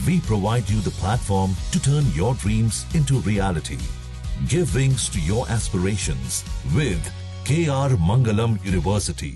We provide you the platform to turn your dreams into reality. Give wings to your aspirations with KR Mangalam University.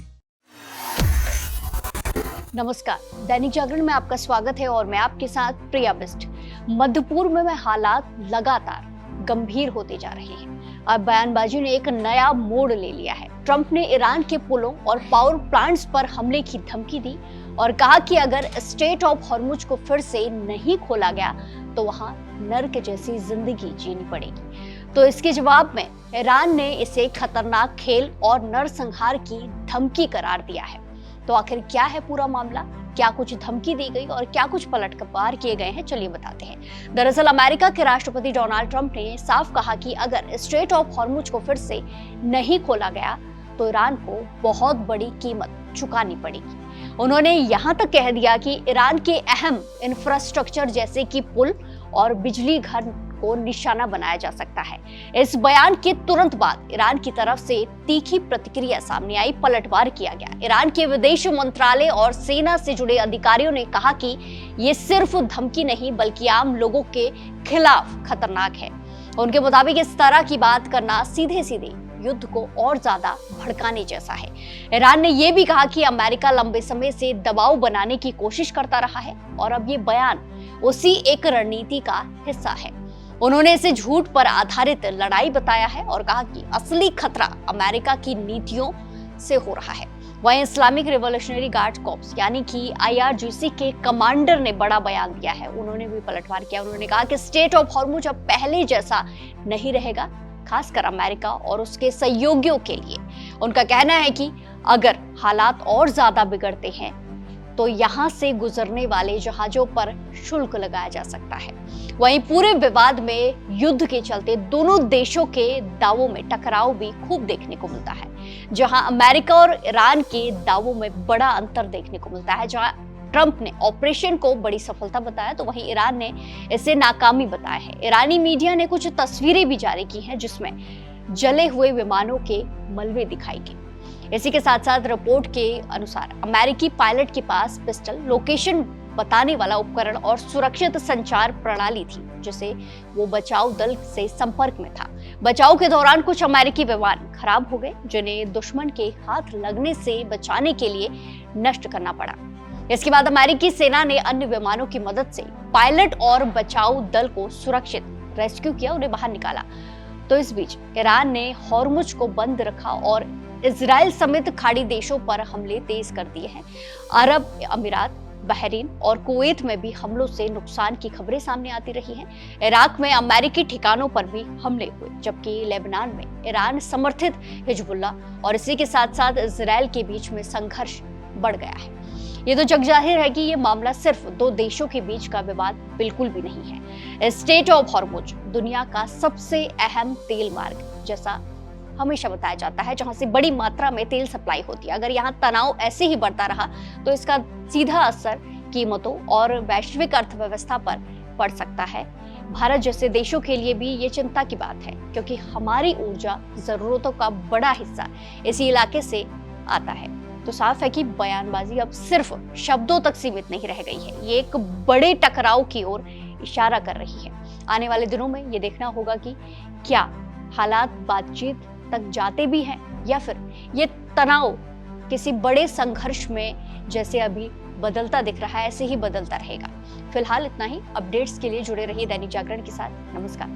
नमस्कार, दैनिक जागरण में आपका स्वागत है और मैं आपके साथ प्रिया बिस्ट। मध्य पूर्व में हालात लगातार गंभीर होते जा रहे हैं। अब बयानबाजी ने एक नया मोड़ ले लिया है। ट्रंप ने ईरान के पुलों और पावर प्लांट्स पर हमले की धमकी दी और कहा कि अगर स्ट्रेट ऑफ हॉर्मुज को फिर से नहीं खोला गया तो वहां नर्क जैसी जिंदगी जीनी पड़ेगी। तो इसके जवाब में ईरान ने इसे खतरनाक खेल और नरसंहार की धमकी करार दिया है। तो आखिर क्या है पूरा मामला, क्या कुछ धमकी दी गई और क्या कुछ पलटवार किए गए हैं, चलिए बताते हैं। दरअसल अमेरिका के राष्ट्रपति डोनाल्ड ट्रंप ने साफ कहा कि अगर स्ट्रेट ऑफ हॉर्मुज को फिर से नहीं खोला गया तो ईरान को बहुत बड़ी कीमत चुकानी पड़ेगी। उन्होंने यहां तक कह दिया कि ईरान के अहम इंफ्रास्ट्रक्चर जैसे कि पुल और बिजली घर को निशाना बनाया जा सकता है। इस बयान के तुरंत बाद ईरान की तरफ से तीखी प्रतिक्रिया सामने आई, पलटवार किया गया। ईरान के विदेश मंत्रालय और सेना से जुड़े अधिकारियों ने कहा कि ये सिर्फ धमकी नहीं बल्कि आम लोगों के खिलाफ खतरनाक है। उनके मुताबिक इस तरह की बात करना सीधे सीधे युद्ध को और ज्यादा भड़काने जैसा है। ईरान ने यह भी कहा कि अमेरिका लंबे समय से दबाव बनाने की कोशिश करता रहा है और अब ये बयान उसी एक रणनीति का हिस्सा है। उन्होंने इसे झूठ पर आधारित लड़ाई बताया है और कहा कि असली खतरा अमेरिका की नीतियों से हो रहा है। वहीं इस्लामिक रिवॉल्यूशनरी गार्ड कॉर्प्स यानी कि IRGC के कमांडर ने बड़ा बयान दिया है। उन्होंने भी पलटवार किया। उन्होंने कहा कि स्ट्रेट ऑफ हॉर्मुज अब पहले जैसा नहीं रहेगा, खासकर अमेरिका और उसके सहयोगियों के लिए। उनका कहना है कि अगर हालात और ज्यादा बिगड़ते हैं तो यहां से गुजरने वाले जहाजों पर शुल्क लगाया जा सकता है। वहीं पूरे विवाद में युद्ध के चलते दोनों देशों के दावों में टकराव भी खूब देखने को मिलता है। जहां अमेरिका और ईरान के दावों में बड़ा अंतर देखने को मिलता है। जहां ट्रंप ने ऑपरेशन को बड़ी सफलता बताया तो वहीं ईरान ने इसे नाकामी बताया है। ईरानी मीडिया ने कुछ तस्वीरें भी जारी की हैं जिसमें जले हुए विमानों के मलबे दिखाई गए। इसी के साथ साथ रिपोर्ट के अनुसार अमेरिकी पायलट के पास पिस्टल, लोकेशन बताने वाला उपकरण और सुरक्षित संचार प्रणाली थी जिसे वो बचाव दल से संपर्क में था। बचाव के दौरान कुछ अमेरिकी विमान खराब हो गए जिन्हें दुश्मन के हाथ लगने से बचाने के लिए नष्ट करना पड़ा। इसके बाद अमेरिकी सेना ने अन्य विमानों की मदद से पायलट और बचाव दल को सुरक्षित रेस्क्यू किया, उन्हें बाहर निकाला। तो इस बीच ईरान ने हॉर्मुज को बंद रखा और इजराइल समेत खाड़ी देशों पर हमले तेज कर दिए हैं। अरब अमीरात, बहरीन और कुवैत में भी हमलों से नुकसान की खबरें सामने आती रही हैं। इराक में अमेरिकी ठिकानों पर भी हमले हुए, जबकि लेबनान में ईरान समर्थित हिजबुल्ला और इसी के साथ साथ इजराइल के बीच में संघर्ष बढ़ गया है। ये तो जगजाहिर है कि ये मामला सिर्फ दो देशों के बीच का विवाद बिल्कुल भी नहीं है। स्ट्रेट ऑफ हॉर्मुज दुनिया का सबसे अहम तेल मार्ग जैसा हमेशा बताया जाता है, जहां से बड़ी मात्रा में तेल सप्लाई होती है। अगर यहाँ तनाव ऐसे ही बढ़ता रहा तो इसका सीधा असर कीमतों और वैश्विक अर्थव्यवस्था पर पड़ सकता है। भारत जैसे देशों के लिए भी ये चिंता की बात है क्योंकि हमारी ऊर्जा जरूरतों का बड़ा हिस्सा इसी इलाके से आता है। तो साफ है कि बयानबाजी अब सिर्फ शब्दों तक सीमित नहीं रह गई है, ये एक बड़े टकराव की ओर इशारा कर रही है। आने वाले दिनों में ये देखना होगा कि क्या हालात बातचीत तक जाते भी हैं या फिर ये तनाव किसी बड़े संघर्ष में जैसे अभी बदलता दिख रहा है ऐसे ही बदलता रहेगा। फिलहाल इतना ही। अपडेट्स के लिए जुड़े रहिए दैनिक जागरण के साथ। नमस्कार।